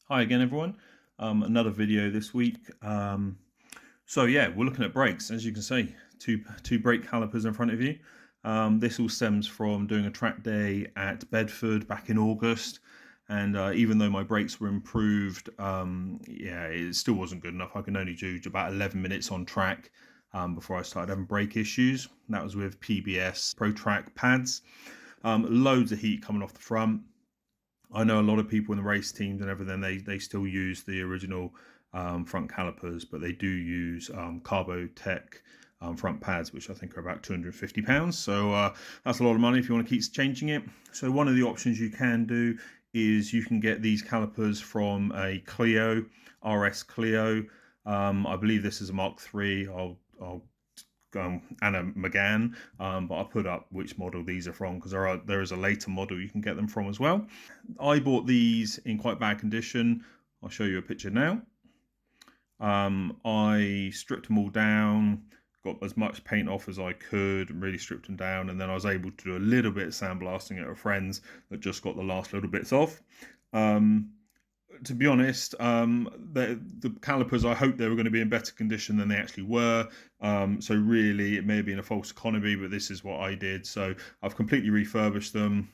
Hi again, everyone. Another video this week. So yeah, we're looking at brakes. As you can see, two brake calipers in front of you. This all stems from doing a track day at Bedford back in August, and even though my brakes were improved, yeah, it still wasn't good enough. I can only do about 11 minutes on track before I started having brake issues. That was with PBS Pro Track pads. Loads of heat coming off the front. I know a lot of people in the race teams and everything, they still use the original front calipers, but they do use Carbotech front pads, which I think are about £250. So that's a lot of money if you want to keep changing it. So one of the options you can do is you can get these calipers from a Clio RS Clio. I believe this is a Mark III. I'll and a McGann, but I'll put up which model these are from because there is a later model you can get them from as well. I bought these in quite bad condition. I'll show you a picture now. I stripped them all down, got as much paint off as I could, really stripped them down, and then I was able to do a little bit of sandblasting at a friend's that just got the last little bits off. To be honest, the calipers, I hoped they were going to be in better condition than they actually were. So really, it may have been a false economy, but this is what I did. So I've completely refurbished them.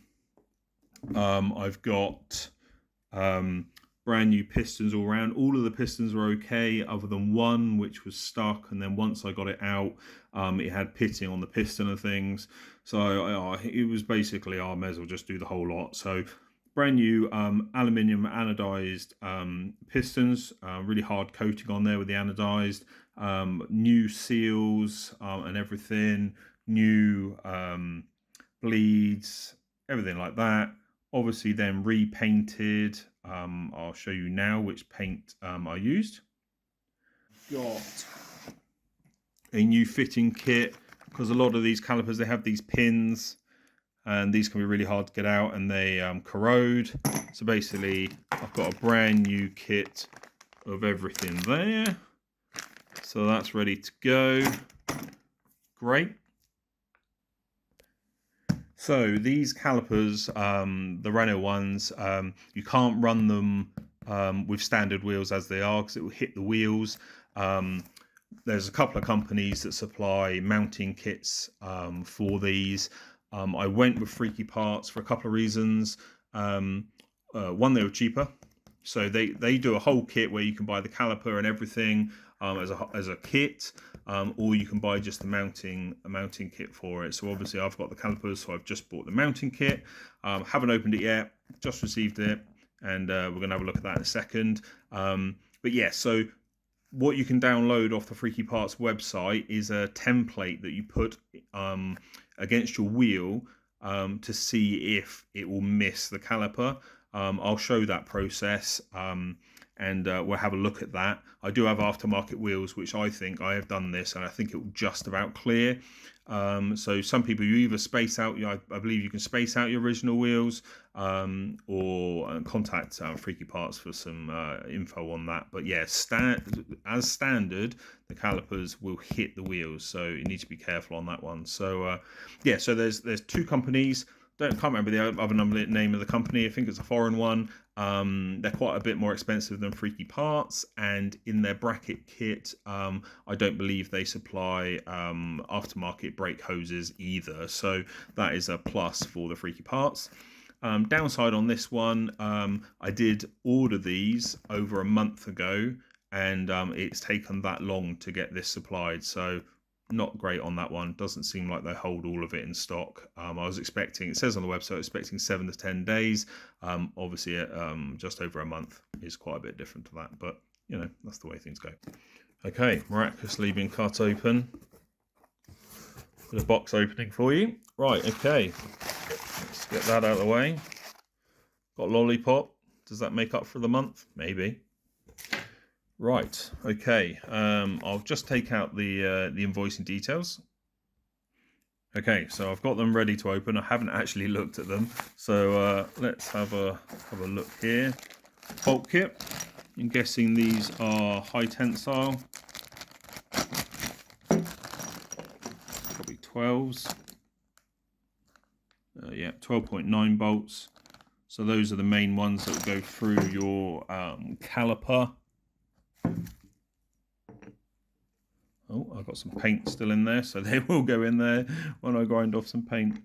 I've got brand new pistons all around. All of the pistons were okay, other than one which was stuck. And then once I got it out, it had pitting on the piston and things. So it was basically, I may as well just do the whole lot. So brand new aluminium anodized pistons, really hard coating on there with the anodized, new seals and everything, new bleeds, everything like that. Obviously then repainted. I'll show you now which paint I used. Got a new fitting kit because a lot of these calipers, they have these pins and these can be really hard to get out and they corrode. So basically I've got a brand new kit of everything there. So that's ready to go. Great. So these calipers, the Renault ones, you can't run them with standard wheels as they are because it will hit the wheels. There's a couple of companies that supply mounting kits for these. I went with Freaky Parts for a couple of reasons. One, they were cheaper. So they do a whole kit where you can buy the caliper and everything as a kit, or you can buy just a mounting kit for it. So obviously I've got the calipers, so I've just bought the mounting kit. Haven't opened it yet, just received it, and we're going to have a look at that in a second. But yeah, so what you can download off the Freaky Parts website is a template that you put against your wheel to see if it will miss the caliper. I'll show that process and we'll have a look at that. I do have aftermarket wheels, which I think I have done this and I think it will just about clear. So some people, you either space out, I believe you can space out your original wheels or contact Freaky Parts for some info on that. But yeah, as standard, the calipers will hit the wheels, so you need to be careful on that one. So yeah, so there's two companies. Can't remember the other name of the company. I think it's a foreign one. They're quite a bit more expensive than Freaky Parts, and in their bracket kit, I don't believe they supply aftermarket brake hoses either. So that is a plus for the Freaky Parts. Downside on this one, I did order these over a month ago, and it's taken that long to get this supplied. So not great on that one. Doesn't seem like they hold all of it in stock. I was expecting, it says on the website, expecting 7 to 10 days. Obviously, just over a month is quite a bit different to that, but you know, that's the way things go. Okay, miraculously been cut open. Got a box opening for you. Right, okay. Let's get that out of the way. Got lollipop. Does that make up for the month? Maybe. Right, okay, I'll just take out the invoicing details. Okay, so I've got them ready to open. I haven't actually looked at them, so let's have a look here. Bolt kit. I'm guessing these are high tensile. Probably 12s. Yeah, 12.9 bolts. So those are the main ones that will go through your caliper. Oh, I've got some paint still in there, so they will go in there when I grind off some paint.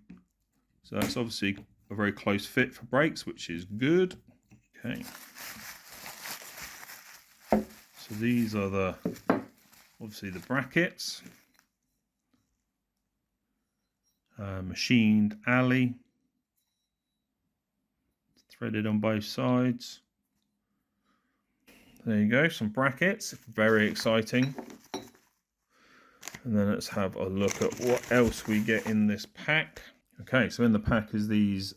So that's obviously a very close fit for brakes, which is good. Okay. So these are obviously the brackets. Machined alley. Threaded on both sides. There you go, some brackets, very exciting. And then let's have a look at what else we get in this pack. Okay, so in the pack is these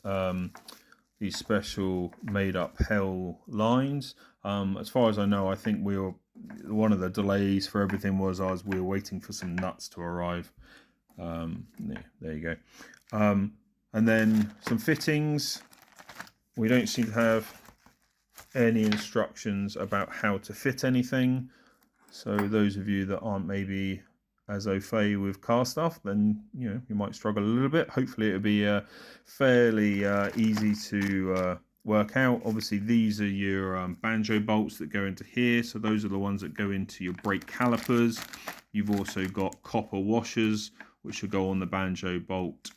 special made-up hell lines. As far as I know, I think one of the delays for everything was we were waiting for some nuts to arrive. Yeah, there you go. And then some fittings. We don't seem to have any instructions about how to fit anything. So those of you that aren't maybe as au fait with car stuff, then you might struggle a little bit. Hopefully it'll be fairly easy to work out. Obviously these are your banjo bolts that go into here, so those are the ones that go into your brake calipers. You've also got copper washers which will go on the banjo bolt,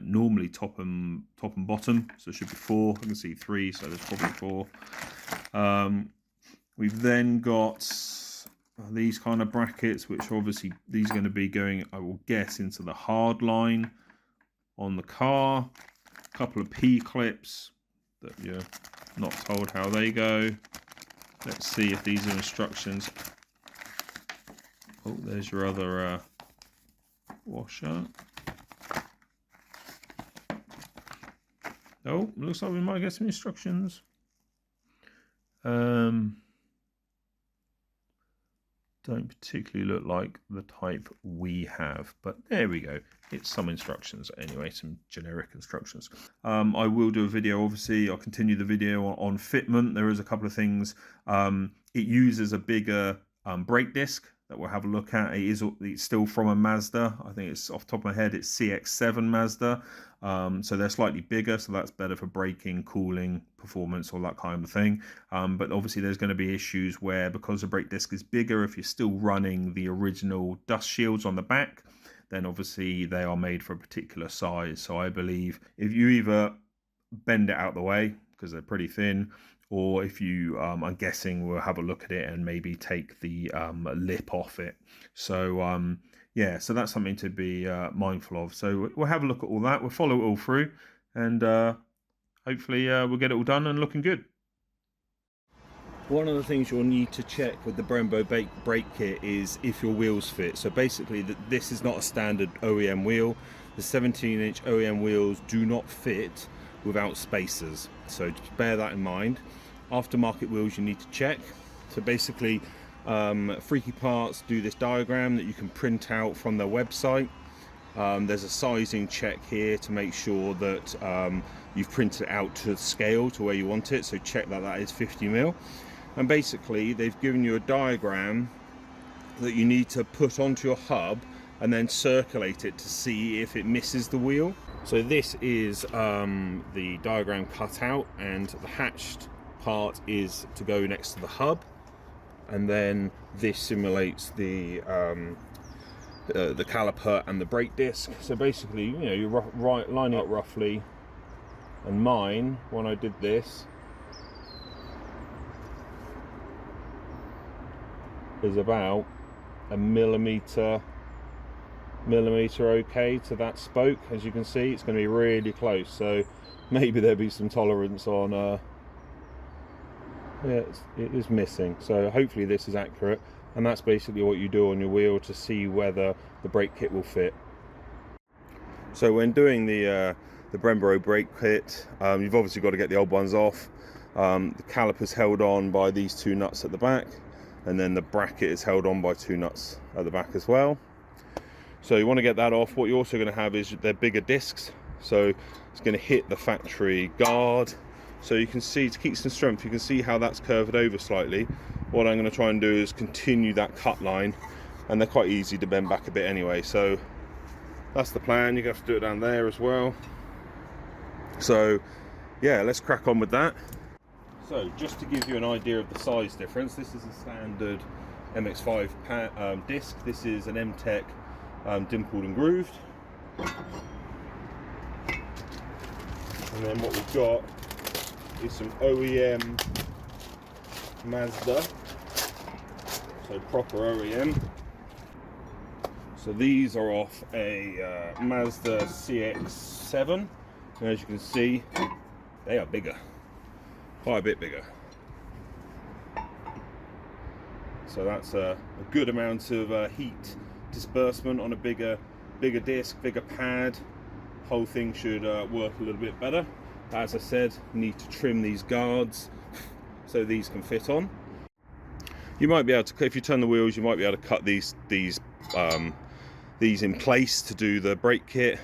normally top and bottom, so there should be 4. I can see 3, so there's probably 4. We've then got these kind of brackets, which obviously these are going to be going, I will guess, into the hard line on the car. A couple of P clips that you're not told how they go. Let's see if these are instructions. Oh, there's your other washer. Oh, looks like we might get some instructions. Don't particularly look like the type we have, but there we go. It's some instructions anyway, some generic instructions. I will do a video, obviously. I'll continue the video on fitment. There is a couple of things. It uses a bigger brake disc that we'll have a look at. It's still from a Mazda. I think it's, off the top of my head, it's CX-7 Mazda. So they're slightly bigger, so that's better for braking, cooling, performance, all that kind of thing. But obviously there's going to be issues where, because the brake disc is bigger, if you're still running the original dust shields on the back, then obviously they are made for a particular size. So I believe if you either bend it out the way, because they're pretty thin, or if you, I'm guessing we'll have a look at it and maybe take the lip off it. So yeah, so that's something to be mindful of. So we'll have a look at all that. We'll follow it all through, and hopefully we'll get it all done and looking good. One of the things you'll need to check with the Brembo brake kit is if your wheels fit. So basically this is not a standard OEM wheel. The 17-inch OEM wheels do not fit without spacers. So just bear that in mind. Aftermarket wheels you need to check. So basically Freaky Parts do this diagram that you can print out from their website. There's a sizing check here to make sure that you've printed it out to scale to where you want it. So check that that is 50mm. And basically they've given you a diagram that you need to put onto your hub and then circulate it to see if it misses the wheel. So this is the diagram cut out, and the hatched part is to go next to the hub, and then this simulates the caliper and the brake disc. So basically, you're lining up roughly, and mine, when I did this, is about a millimeter okay to that spoke. As you can see, it's going to be really close, so maybe there'll be some tolerance on yeah, it is missing. So hopefully this is accurate, and that's basically what you do on your wheel to see whether the brake kit will fit. So when doing the Brembo brake kit, you've obviously got to get the old ones off. The caliper's held on by these 2 nuts at the back, and then the bracket is held on by 2 nuts at the back as well. So you want to get that off. What you're also going to have is their bigger discs, so it's going to hit the factory guard. So you can see, to keep some strength, you can see how that's curved over slightly. What I'm going to try and do is continue that cut line, and they're quite easy to bend back a bit anyway. So that's the plan. You're going to have to do it down there as well. So yeah, let's crack on with that. So just to give you an idea of the size difference, this is a standard MX5 disc. This is an M-Tech dimpled and grooved. And then what we've got is some OEM Mazda, so proper OEM. So these are off a Mazda CX-7, and as you can see, they are bigger, quite a bit bigger. So that's a good amount of heat disbursement on a bigger disc, bigger pad. Whole thing should work a little bit better. As I said, you need to trim these guards so these can fit on. You might be able to, if you turn the wheels, you might be able to cut these in place to do the brake kit.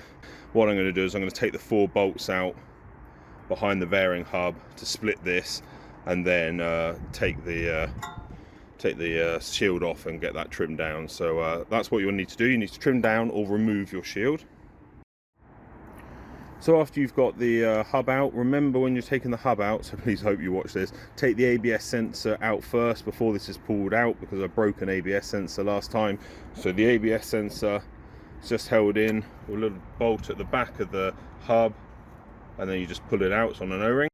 What I'm going to do is I'm going to take the 4 bolts out behind the bearing hub to split this, and then take the shield off and get that trimmed down. So that's what you'll need to do. You need to trim down or remove your shield. So after you've got the hub out, remember when you're taking the hub out, so please hope you watch this, take the ABS sensor out first before this is pulled out, because I broke an ABS sensor last time. So the ABS sensor is just held in with a little bolt at the back of the hub, and then you just pull it out. It's on an O-ring.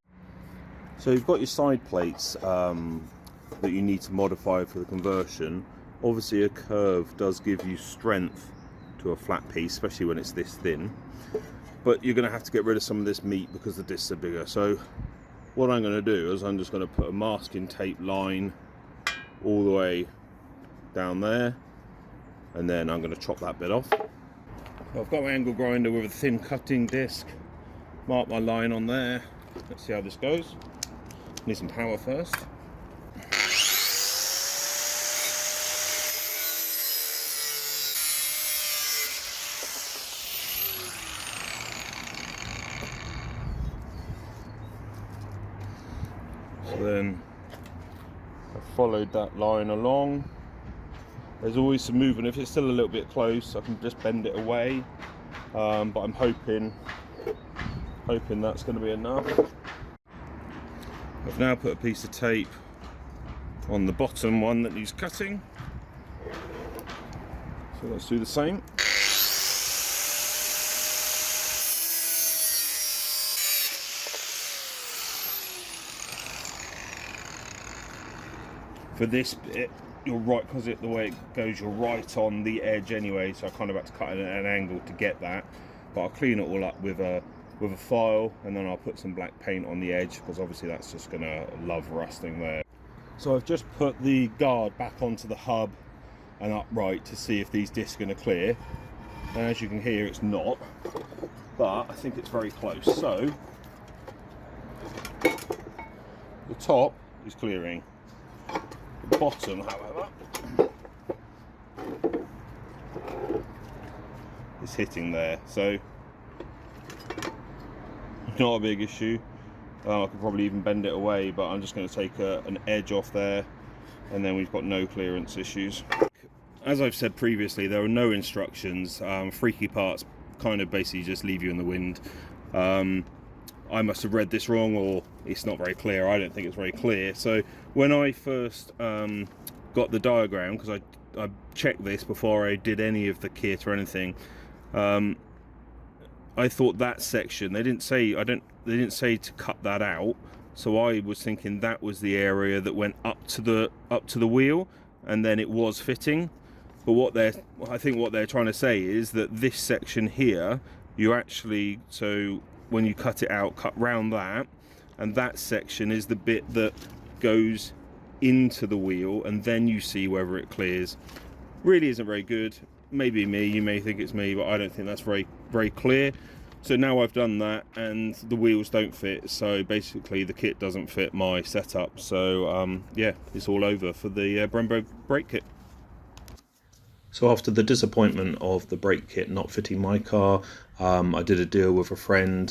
So you've got your side plates that you need to modify for the conversion. Obviously a curve does give you strength to a flat piece, especially when it's this thin. But you're going to have to get rid of some of this meat because the discs are bigger. So what I'm going to do is I'm just going to put a masking tape line all the way down there, and then I'm going to chop that bit off. I've got my angle grinder with a thin cutting disc. Mark my line on there. Let's see how this goes. Need some power first. Then I followed that line along. There's always some movement. If it's still a little bit close, I can just bend it away, but I'm hoping that's going to be enough. I've now put a piece of tape on the bottom one that needs cutting, so let's do the same. For this bit, you're right, because the way it goes, you're right on the edge anyway, so I kind of had to cut it at an angle to get that. But I'll clean it all up with a file, and then I'll put some black paint on the edge, because obviously that's just gonna love rusting there. So I've just put the guard back onto the hub and upright to see if these discs are gonna clear. And as you can hear, it's not, but I think it's very close. So the top is clearing. The bottom, however, is hitting there, so not a big issue. I could probably even bend it away, but I'm just going to take an edge off there, and then we've got no clearance issues. As I've said previously, there are no instructions. Freaky parts kind of basically just leave you in the wind. I must have read this wrong, or it's not very clear. I don't think it's very clear. So when I first got the diagram, because I checked this before I did any of the kit or anything, I thought that section, they didn't say to cut that out. So I was thinking that was the area that went up to the wheel, and then it was fitting. But I think what they're trying to say is that this section here, you actually, so when you cut it out, cut round that, and that section is the bit that goes into the wheel, and then you see whether it clears. Really isn't very good. Maybe me, you may think it's me, but I don't think that's very, very clear. So now I've done that, and the wheels don't fit, so basically the kit doesn't fit my setup. So yeah, it's all over for the Brembo brake kit. So after the disappointment of the brake kit not fitting my car, I did a deal with a friend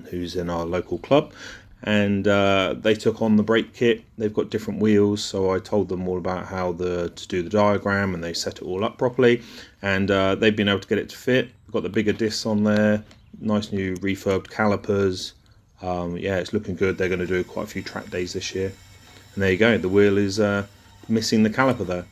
who's in our local club, and they took on the brake kit. They've got different wheels, so I told them all about how to do the diagram, and they set it all up properly, and they've been able to get it to fit. We've got the bigger discs on there, nice new refurbed calipers, Yeah, it's looking good. They're going to do quite a few track days this year. And there you go, the wheel is missing the caliper there.